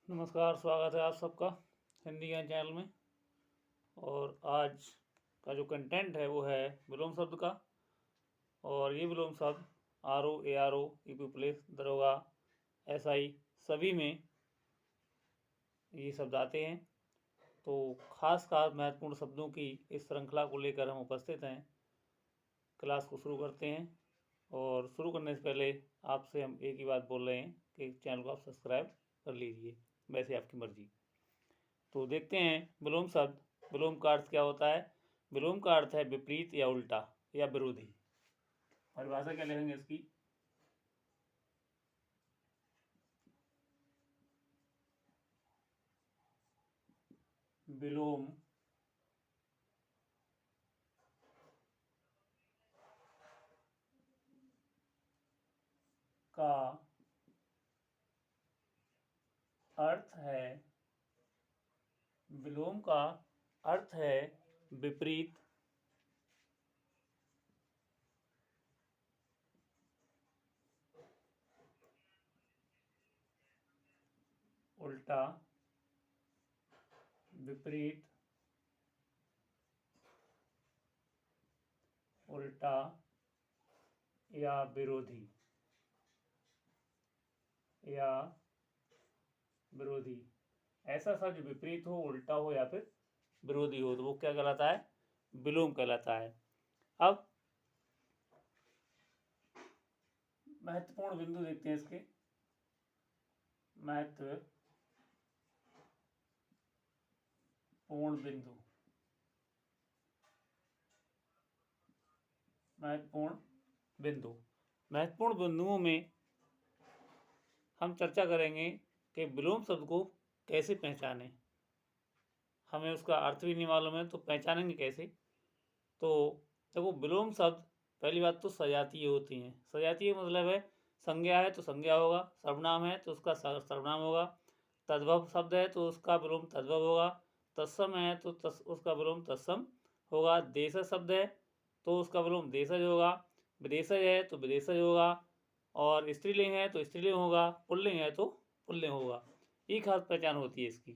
नमस्कार, स्वागत है आप सबका हिंदी ज्ञान चैनल में। और आज का जो कंटेंट है वो है विलोम शब्द का। और ये विलोम शब्द RO, ARO, यूपी पुलिस, दरोगा, SI सभी में ये शब्द आते हैं। तो खास महत्वपूर्ण शब्दों की इस श्रृंखला को लेकर हम उपस्थित हैं। क्लास को शुरू करते हैं और शुरू करने से पहले आपसे हम एक ही बात बोल रहे हैं कि चैनल को आप सब्सक्राइब कर लीजिए, वैसे आपकी मर्जी। तो देखते हैं विलोम शब्द। विलोम का अर्थ क्या होता है? विलोम का अर्थ है विपरीत या उल्टा या विरोधी। परिभाषा क्या लिखेंगे इसकी? विलोम का अर्थ है विलोम का अर्थ है विपरीत उल्टा विपरीत उल्टा या विरोधी या विरोधी। ऐसा शब्द जो विपरीत हो, उल्टा हो या फिर विरोधी हो तो वो क्या कहलाता है? विलोम कहलाता है। अब महत्वपूर्ण बिंदु देखते हैं इसके। महत्वपूर्ण बिंदु महत्वपूर्ण बिंदुओं में हम चर्चा करेंगे कि विलोम शब्द को कैसे पहचानें। हमें उसका अर्थ भी नहीं मालूम है तो पहचानेंगे कैसे? तो देखो, विलोम शब्द पहली बात तो सजातीय होती हैं। सजातीय मतलब है संज्ञा है तो संज्ञा होगा, सर्वनाम है तो उसका सर्वनाम होगा, तद्भव शब्द है तो उसका विलोम तद्भव होगा, तत्सम है तो उसका विलोम तत्सम होगा, देशज शब्द है तो उसका विलोम देशज होगा, विदेशज है तो विदेशज होगा, और स्त्रीलिंग है तो स्त्रीलिंग होगा, पुल्लिंग है तो पुल्लिंग होगा। ये खास पहचान होती है इसकी।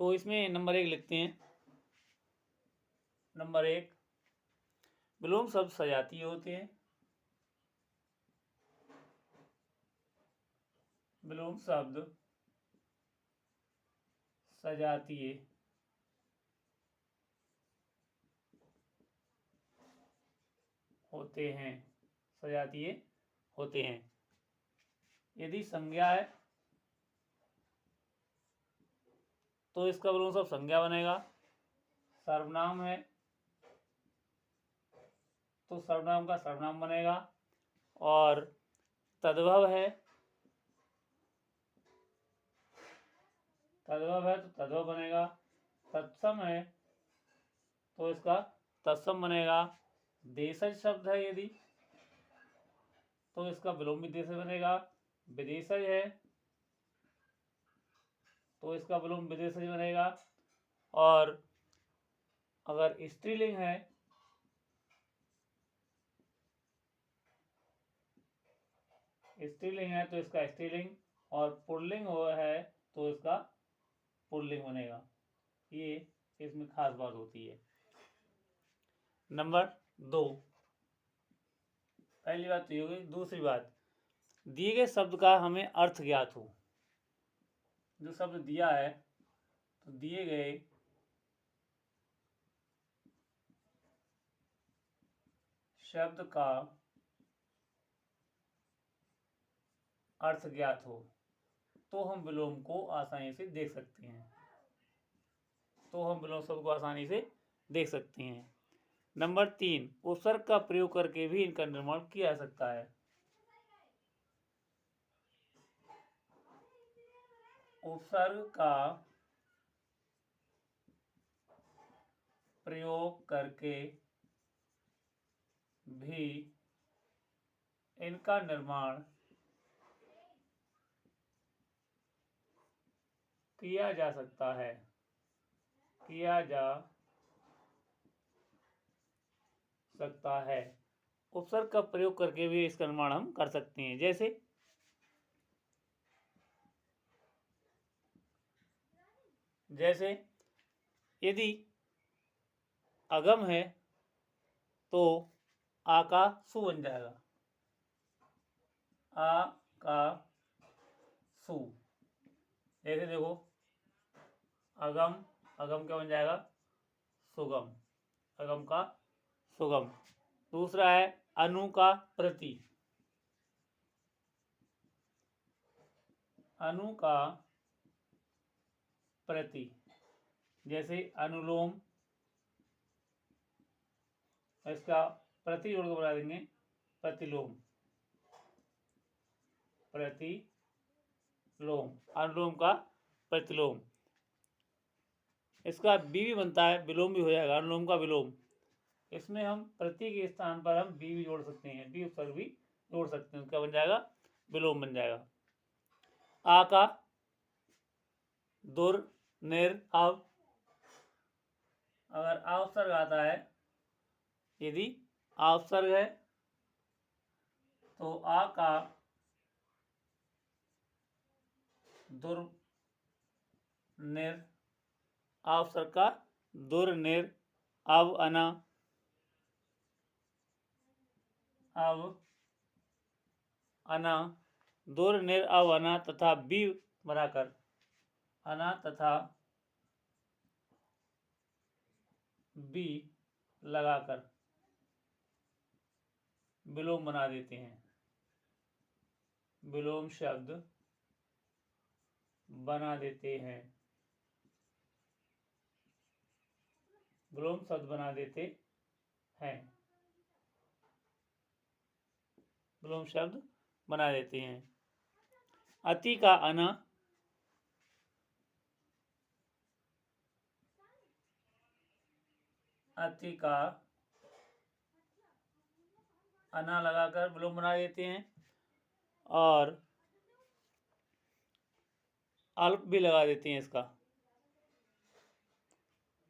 तो इसमें नंबर 1 लिखते हैं। नंबर 1, विलोम शब्द सजातीय होते हैं। विलोम शब्द सजातीय होते हैं। सजातीय होते हैं। यदि संज्ञा है तो इसका विलोम शब्द संज्ञा बनेगा। सर्वनाम है तो सर्वनाम का सर्वनाम बनेगा। और तद्भव है तो तद्भव बनेगा। तत्सम है तो इसका तत्सम बनेगा। देशज शब्द है यदि तो इसका विलोम भी देशज बनेगा। विदेशज है तो इसका विलोम विदेशज बनेगा। और अगर स्त्रीलिंग है तो इसका स्त्रीलिंग, और पुल्लिंग है तो इसका पुल्लिंग बनेगा। ये इसमें खास बात होती है। नंबर 2, पहली बात तो ये होगी। दूसरी बात, दिए गए शब्द का हमें अर्थ ज्ञात हो। जो शब्द दिया है तो दिए गए शब्द का अर्थ ज्ञात हो तो हम विलोम को आसानी से देख सकते हैं। नंबर 3, उपसर्ग का प्रयोग करके भी इनका निर्माण किया जा सकता है। उपसर्ग का प्रयोग करके भी इनका निर्माण किया जा सकता है। उपसर्ग का प्रयोग करके भी इसका निर्माण हम कर सकते हैं। जैसे जैसे यदि अगम है तो आ का सु बन जाएगा, आ का सु। जैसे देखो अगम, अगम क्या बन जाएगा, सुगम, अगम का सुगम। दूसरा है अनु का प्रति, अनु का प्रति। जैसे अनुलोम, इसका प्रति जोड़ के बना देंगे प्रतिलोम, प्रतिलोम, अनुलोम का प्रतिलोम। इसका बी भी बनता है, विलोम भी हो जाएगा, अनुलोम का विलोम। इसमें हम प्रति के स्थान पर हम बी भी जोड़ सकते हैं, बी उपसर्ग भी जोड़ सकते हैं, उसका बन जाएगा विलोम बन जाएगा। आ का दुर निर अव, अगर आ उपसर्ग आता है, यदि आ उपसर्ग है तो आ का दुर निर, आ उपसर्ग का दुर निर अव अना, अब अना, दुर निर अव अना तथा बी बनाकर, अना तथा बी लगाकर विलोम बना देते हैं, विलोम शब्द बना देते हैं, विलोम शब्द बना देते हैं, विलोम शब्द बना देते हैं। अति का अना, अति का अना लगाकर विलोम बना देते हैं, और अल्प भी लगा देते हैं इसका,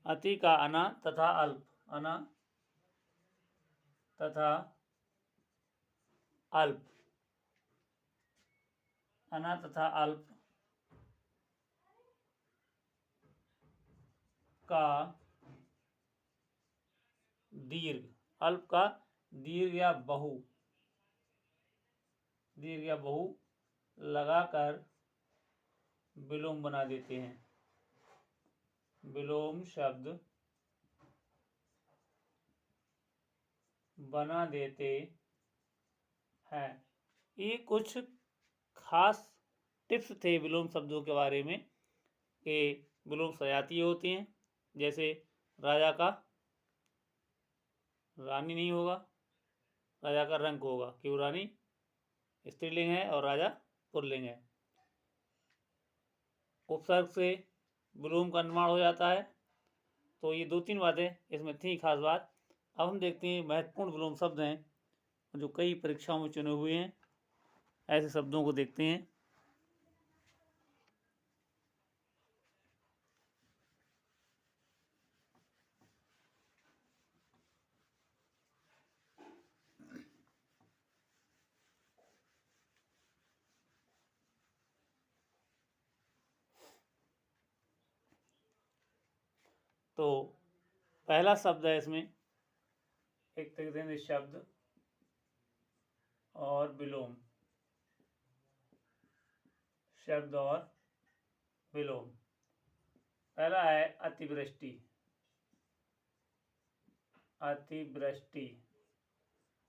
अति का अना तथा अल्प, अना तथा अल्प, अना तथा अल्प का दीर्घ, अल्प का दीर्घ या बहु, दीर्घ या बहु लगाकर विलोम बना देते हैं, विलोम शब्द बना देते हैं। ये कुछ खास टिप्स थे विलोम शब्दों के बारे में कि विलोम सजातीय होते हैं। जैसे राजा का रानी नहीं होगा, राजा का रंक होगा, क्यों, रानी स्त्रीलिंग है और राजा पुल्लिंग है। उपसर्ग से विलोम का निर्माण हो जाता है। तो ये 2-3 बातें इसमें थी खास बात। अब हम देखते हैं महत्वपूर्ण विलोम शब्द हैं जो कई परीक्षाओं में चुने हुए हैं, ऐसे शब्दों को देखते हैं। तो पहला शब्द है इसमें, एक तरीके से शब्द और विलोम, शब्द और विलोम। पहला है अतिवृष्टि, अतिवृष्टि।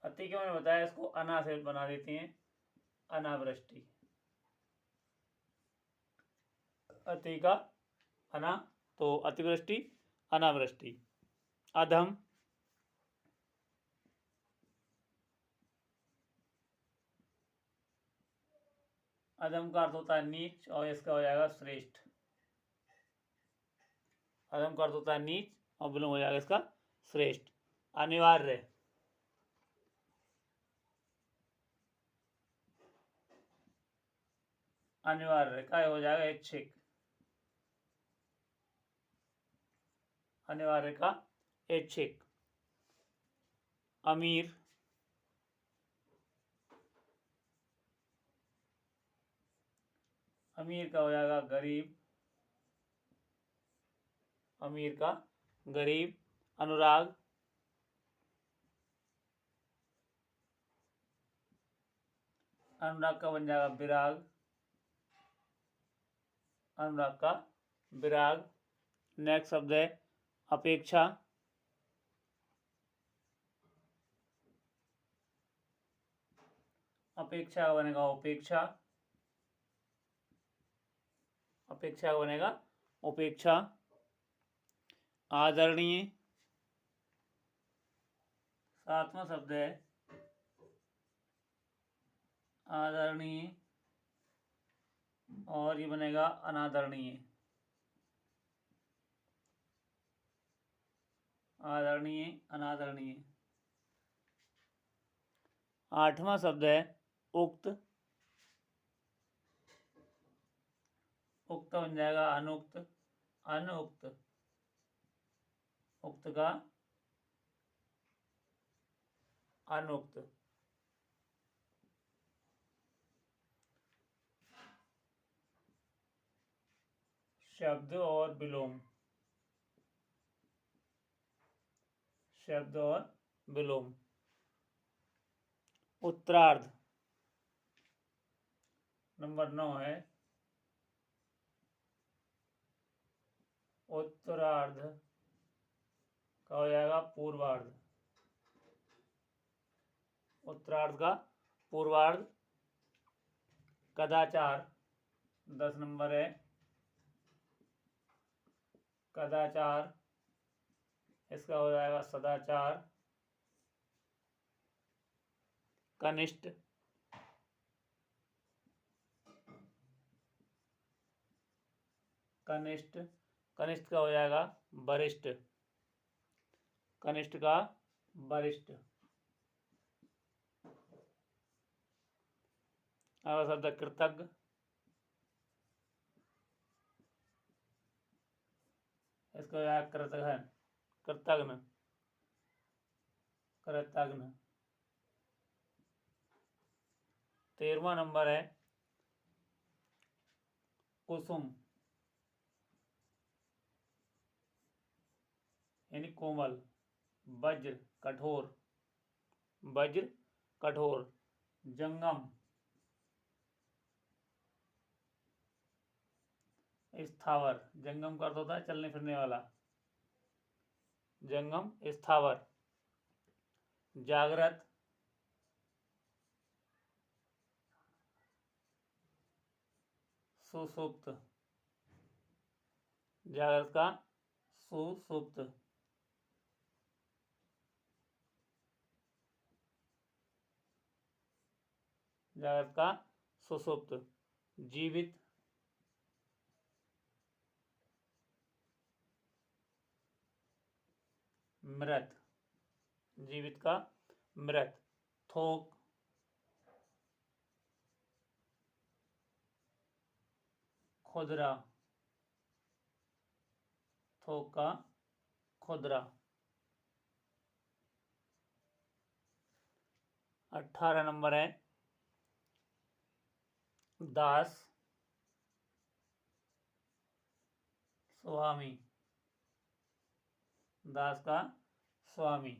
अति के मैंने बताया इसको अना से बना देते हैं, अनावृष्टि, अति का अना, तो अतिवृष्टि, अनावृष्टि। अधम, अधम का अर्थ होता है नीच और इसका हो जाएगा श्रेष्ठ, अधम का अर्थ होता है नीच और विलोम हो जाएगा इसका श्रेष्ठ। अनिवार्य, अनिवार्य का हो जाएगा ऐच्छिक, अनिवार्य का ऐच्छिक। अमीर, अमीर का हो जाएगा गरीब, अमीर का गरीब। अनुराग, अनुराग का बन जाएगा विराग, अनुराग का विराग। नेक्स्ट शब्द है अपेक्षा, अपेक्षा का बनेगा उपेक्षा, अपेक्षा का बनेगा उपेक्षा। आदरणीय, सातवां शब्द है आदरणीय, और ये बनेगा अनादरणीय, आदरणीय अनादरणीय। आठवां शब्द है उक्त, उक्त बन जाएगा अनुक्त, अनुक्त, उक्त का अनुक्त। शब्द और विलोम, शब्द और विलोम। उत्तरार्ध नंबर 9 है, उत्तरार्ध का हो जाएगा पूर्वार्ध, उत्तरार्ध का पूर्वार्ध। कदाचार 10 नंबर है, कदाचार, इसका हो जाएगा सदाचार। कनिष्ठ, कनिष्ठ, कनिष्ठ का हो जाएगा वरिष्ठ, कनिष्ठ का वरिष्ठ। अगला शब्द कृतज्ञ, इसका हो जाएगा कृतघ्न, कृतघ्न, कृतघ्न। 13वां नंबर है कुसुम, यानी कोमल। वज्र कठोर, वज्र कठोर। जंगम स्थावर, जंगम का अर्थ होता है चलने फिरने वाला, जंगम स्थावर। जागृत, सुसुप्त, जागृत का सुसुप्त। जागृत का सुसुप्त। जीवित, मृत, जीवित का मृत। थोक, खुदरा, थोक का खुदरा। 18 नंबर है दास, स्वामी, दास का स्वामी।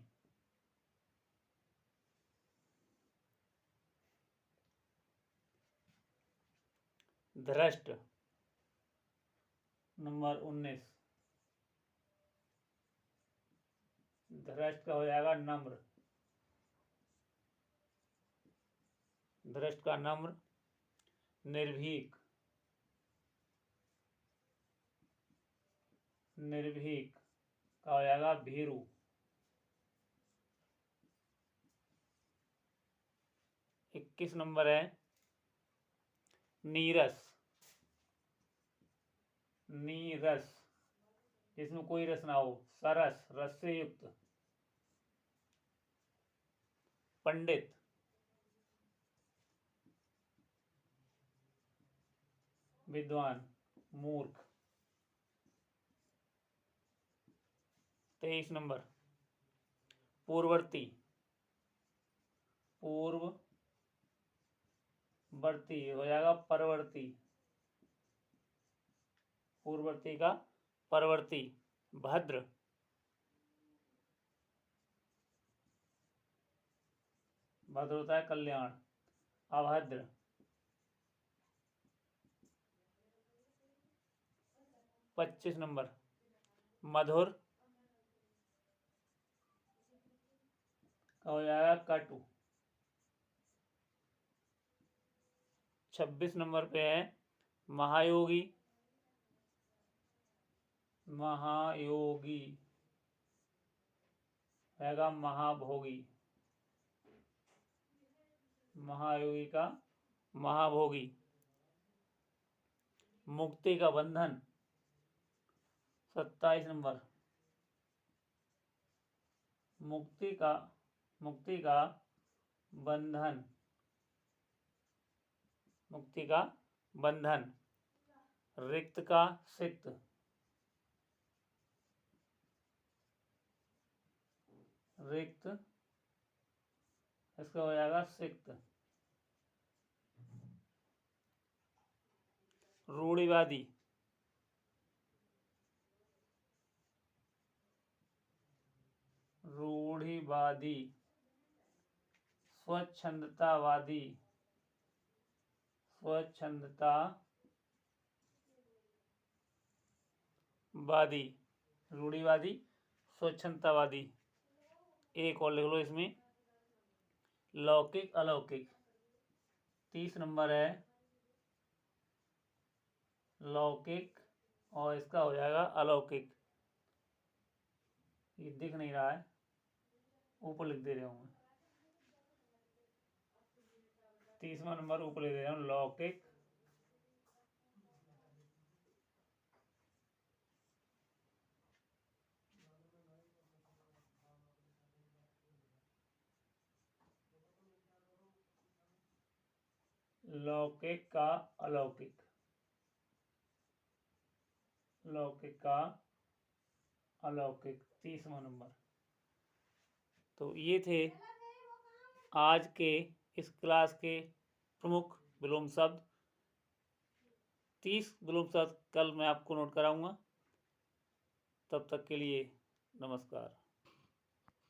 धृष्ट नंबर 19, धृष्ट का हो जाएगा नम्र, धृष्ट का नम्र। निर्भीक, निर्भीक का हो जाएगा भीरू। इक्कीस नंबर है नीरस, नीरस, जिसमें कोई रस ना हो, सरस, रस से युक्त। पंडित, विद्वान, मूर्ख। 23 नंबर पूर्ववर्ती, पूर्ववर्ती हो जाएगा परवर्ती, पूर्ववर्ती का परवर्ती। भद्र, भद्र होता है कल्याण। अभद्र, 25 नंबर। मधुर का हो जाएगा कटु। 26 नंबर पे है महायोगी, महायोगी रहेगा महाभोगी। महायोगी का महाभोगी। मुक्ति का बंधन, 27 नंबर। मुक्ति का बंधन, मुक्ति का बंधन। रिक्त का सिक्त, रिक्त इसका हो जाएगा सिक्त। रूढ़िवादी, रूढ़िवादी। स्वच्छंदतावादी, स्वच्छंदतावादी। रूढ़िवादी, स्वच्छंदतावादी। एक और लिख लो इसमें, लौकिक अलौकिक। 30 नंबर है लौकिक और इसका हो जाएगा अलौकिक। ये दिख नहीं रहा है, ऊपर लिख दे रहा हूँ मैं। 30वां नंबर ऊपर लिख दे रहा हूँ, लौकिक लौकिक का अलौकिक, लौकिक का अलौकिक। 30वां नंबर। तो ये थे आज के इस क्लास के प्रमुख विलोम शब्द। 30 विलोम शब्द कल मैं आपको नोट कराऊंगा। तब तक के लिए नमस्कार।